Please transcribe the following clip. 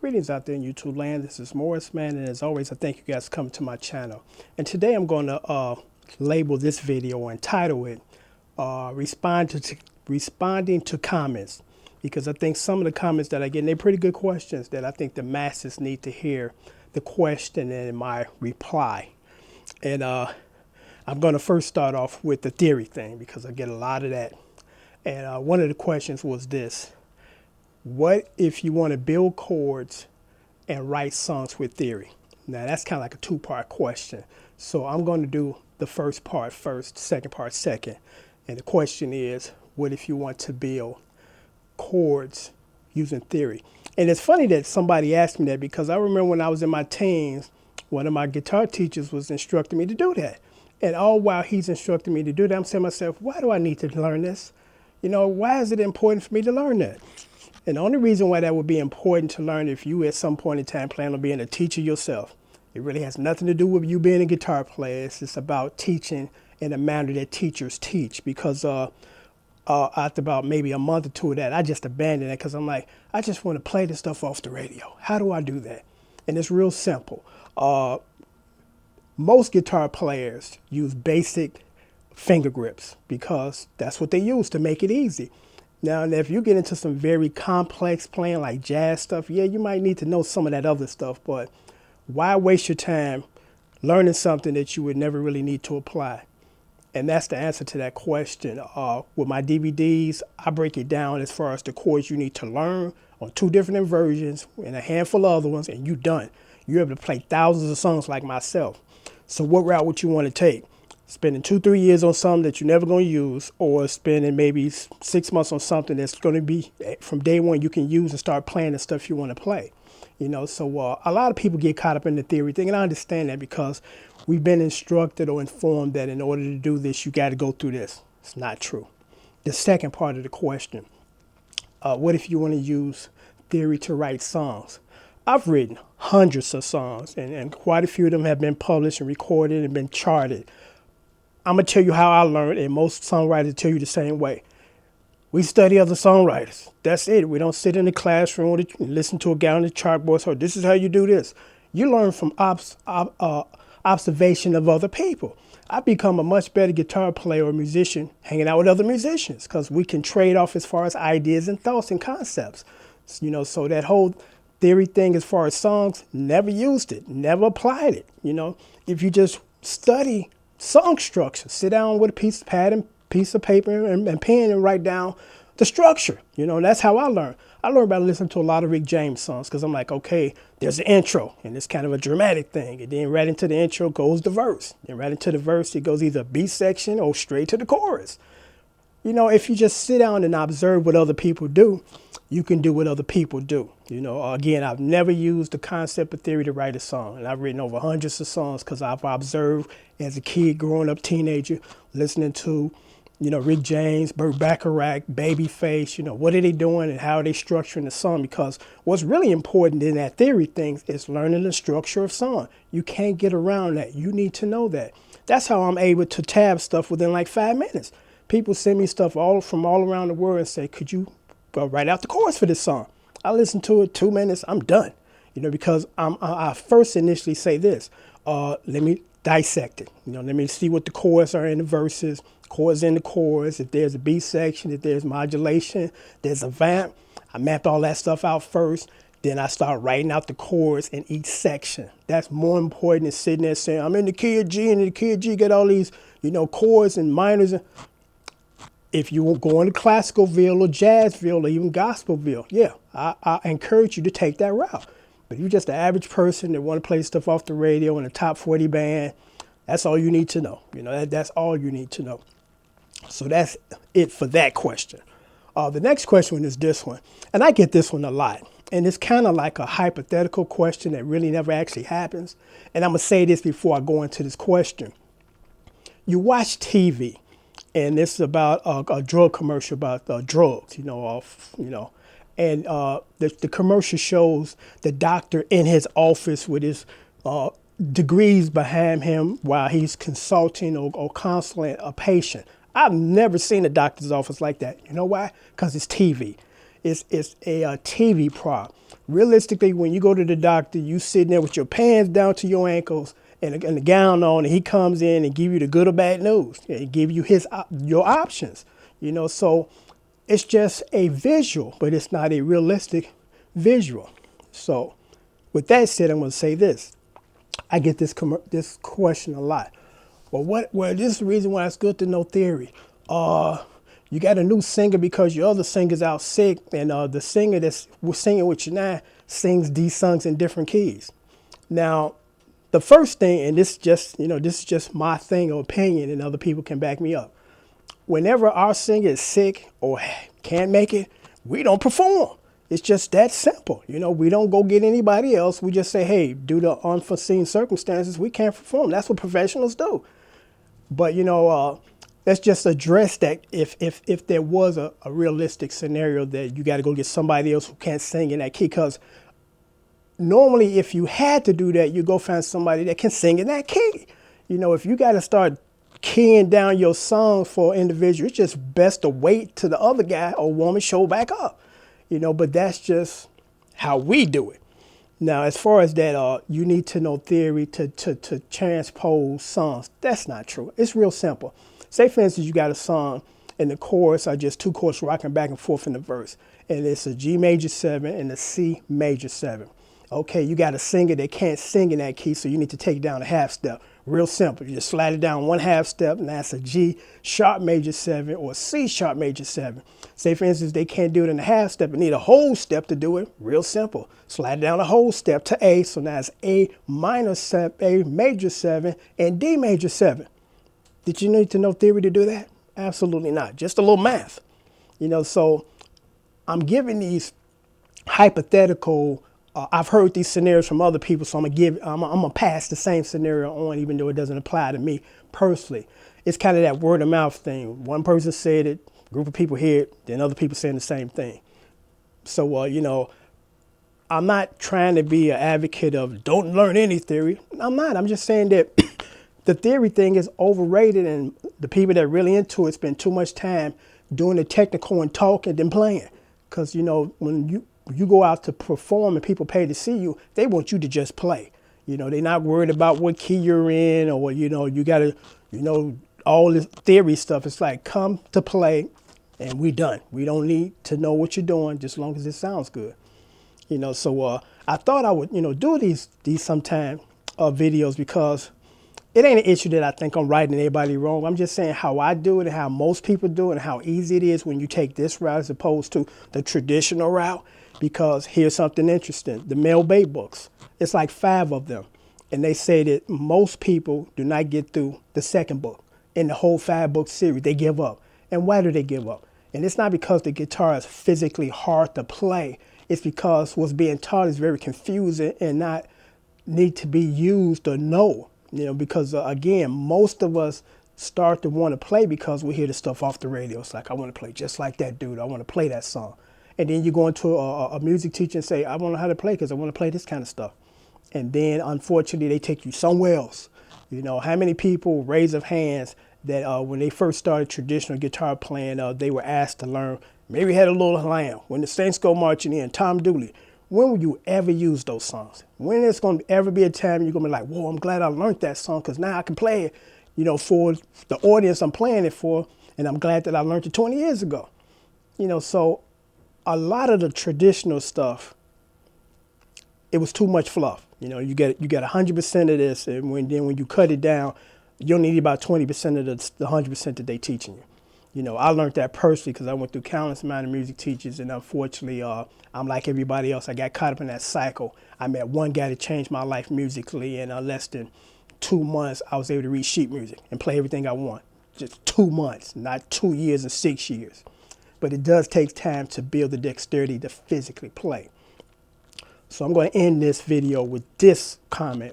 Greetings out there in YouTube land. This is Morris, man, and as always, I thank you guys for coming to my channel. And today I'm going to label this video or entitle it Responding to Comments, because I think some of the comments that I get, and they're pretty good questions that I think the masses need to hear the question and my reply. And I'm going to first start off with the theory thing because I get a lot of that. And one of the questions was this: what if you want to build chords and write songs with theory? Now that's kind of like a two-part question. So I'm going to do the first part first, second part second. And the question is, what if you want to build chords using theory? And it's funny that somebody asked me that because I remember when I was in my teens, one of my guitar teachers was instructing me to do that. And all while he's instructing me to do that, I'm saying to myself, why do I need to learn this? You know, why is it important for me to learn that? And the only reason why that would be important to learn if you at some point in time plan on being a teacher yourself, it really has nothing to do with you being a guitar player. It's just about teaching in a manner that teachers teach. Because after about maybe a month or two of that, I just abandoned it because I'm like, I just want to play this stuff off the radio. How do I do that? And it's real simple. Most guitar players use basic finger grips because that's what they use to make it easy. Now, if you get into some very complex playing like jazz stuff, yeah, you might need to know some of that other stuff, but why waste your time learning something that you would never really need to apply? And that's the answer to that question. With my DVDs, I break it down as far as the chords you need to learn on 2 different inversions and a handful of other ones, and you're done. You're able to play thousands of songs like myself. So what route would you want to take? Spending 2-3 years on something that you're never going to use, or spending maybe 6 months on something that's going to be from day one you can use and start playing the stuff you want to play. You know, so a lot of people get caught up in the theory thing, and I understand that because we've been instructed or informed that in order to do this, you got to go through this. It's not true. The second part of the question, what if you want to use theory to write songs? I've written hundreds of songs, and quite a few of them have been published and recorded and been charted. I'm going to tell you how I learned, and most songwriters tell you the same way. We study other songwriters. That's it. We don't sit in the classroom and listen to a guy on the chalkboard. So this is how you do this. You learn from observation of other people. I've become a much better guitar player or musician hanging out with other musicians because we can trade off as far as ideas and thoughts and concepts. You know, so that whole theory thing as far as songs, never used it, never applied it. You know, if you just study song structure, sit down with a piece of pad and piece of paper and pen and write down the structure. You know, that's how I learned. I learned by listening to a lot of Rick James songs because I'm like, okay, there's an intro and it's kind of a dramatic thing. And then right into the intro goes the verse. Then right into the verse, it goes either B section or straight to the chorus. You know, if you just sit down and observe what other people do, you can do what other people do. You know, again, I've never used the concept of theory to write a song. And I've written over hundreds of songs because I've observed as a kid, growing up, teenager, listening to, you know, Rick James, Burt Bacharach, Babyface, you know, what are they doing and how are they structuring the song? Because what's really important in that theory thing is learning the structure of song. You can't get around that. You need to know that. That's how I'm able to tab stuff within like 5 minutes. People send me stuff from all around the world and say, could you write out the chorus for this song? I listen to it 2 minutes, I'm done. You know, because I first initially say this, let me dissect it. You know, let me see what the chords are in the verses, chords in the chorus, if there's a B section, if there's modulation, there's a vamp. I map all that stuff out first. Then I start writing out the chords in each section. That's more important than sitting there saying, I'm in the key of G, and in the key of G got all these, you know, chords and minors. If you will go into Classicalville or Jazzville or even Gospelville, yeah, I encourage you to take that route. But if you're just an average person that want to play stuff off the radio in a top 40 band, that's all you need to know. You know, that's all you need to know. So that's it for that question. The next question is this one, and I get this one a lot. And it's kind of like a hypothetical question that really never actually happens. And I'm going to say this before I go into this question. You watch TV. And this is about a drug commercial about drugs, you know, and the commercial shows the doctor in his office with his degrees behind him while he's consulting or counseling a patient. I've never seen a doctor's office like that. You know why? Because it's TV. It's a TV prop. Realistically, when you go to the doctor, you sitting there with your pants down to your ankles and the gown on, and he comes in and give you the good or bad news, and give you your options. So it's just a visual, but it's not a realistic visual. So with that said, I'm going to say this. I get this question a lot. Well, this is the reason why it's good to know theory. You got a new singer because your other singer's out sick, and the singer that's singing with you now sings these songs in different keys. Now, the first thing, and this is just my thing or opinion, and other people can back me up. Whenever our singer is sick or can't make it, we don't perform. It's just that simple. We don't go get anybody else. We just say, hey, due to unforeseen circumstances, we can't perform. That's what professionals do. But, let's just address that if there was a realistic scenario that you got to go get somebody else who can't sing in that key. Because normally if you had to do that, you go find somebody that can sing in that key. If you got to start keying down your songs for an individual, it's just best to wait till the other guy or woman show back up. But that's just how we do it. Now, as far as that, you need to know theory to transpose songs. That's not true. It's real simple. Say, for instance, you got a song and the chorus are just two chords rocking back and forth in the verse. And it's a G major 7 and a C major 7. Okay, you got a singer that can't sing in that key, so you need to take it down a half step. Real simple. You just slide it down one half step, and that's a G sharp major 7 or a C sharp major 7. Say, for instance, they can't do it in a half step and need a whole step to do it. Real simple. Slide down a whole step to A, so now it's A minor 7, A major 7, and D major 7. Did you need to know theory to do that? Absolutely not. Just a little math. So I'm giving these hypothetical. I've heard these scenarios from other people, so I'm gonna pass the same scenario on, even though it doesn't apply to me personally. It's kind of that word of mouth thing. One person said it, a group of people hear it, then other people saying the same thing. So I'm not trying to be an advocate of don't learn any theory. I'm not. I'm just saying that the theory thing is overrated, and the people that are really into it spend too much time doing the technical and talking than playing. Because when you go out to perform and people pay to see you, they want you to just play. They're not worried about what key you're in or, you got to, all this theory stuff. It's like, come to play and we done. We don't need to know what you're doing, just as long as it sounds good. So I thought I would, do these sometime videos because it ain't an issue that I think I'm right and everybody wrong. I'm just saying how I do it and how most people do it and how easy it is when you take this route as opposed to the traditional route. Because here's something interesting. The Mel Bay books, it's like 5 of them. And they say that most people do not get through the second book in the whole 5-book series. They give up. And why do they give up? And it's not because the guitar is physically hard to play. It's because what's being taught is very confusing and not need to be used or know. Because again, most of us start to want to play because we hear the stuff off the radio. It's like, I want to play just like that dude. I want to play that song. And then you go into a music teacher and say, I want to know how to play because I want to play this kind of stuff. And then, unfortunately, they take you somewhere else. How many people raise of hands that when they first started traditional guitar playing, they were asked to learn, maybe Had a Little Lamb, When the Saints Go Marching In, Tom Dooley. When will you ever use those songs? When is going to ever be a time you're going to be like, whoa, I'm glad I learned that song because now I can play it, for the audience I'm playing it for, and I'm glad that I learned it 20 years ago. So a lot of the traditional stuff, it was too much fluff. You get 100% of this, and when you cut it down, you only need about 20% of the 100% that they teaching you. I learned that personally because I went through countless amount of music teachers, and unfortunately, I'm like everybody else. I got caught up in that cycle. I met one guy that changed my life musically, and in less than 2 months, I was able to read sheet music and play everything I want. Just 2 months, not 2 years and 6 years. But it does take time to build the dexterity to physically play. So I'm going to end this video with this comment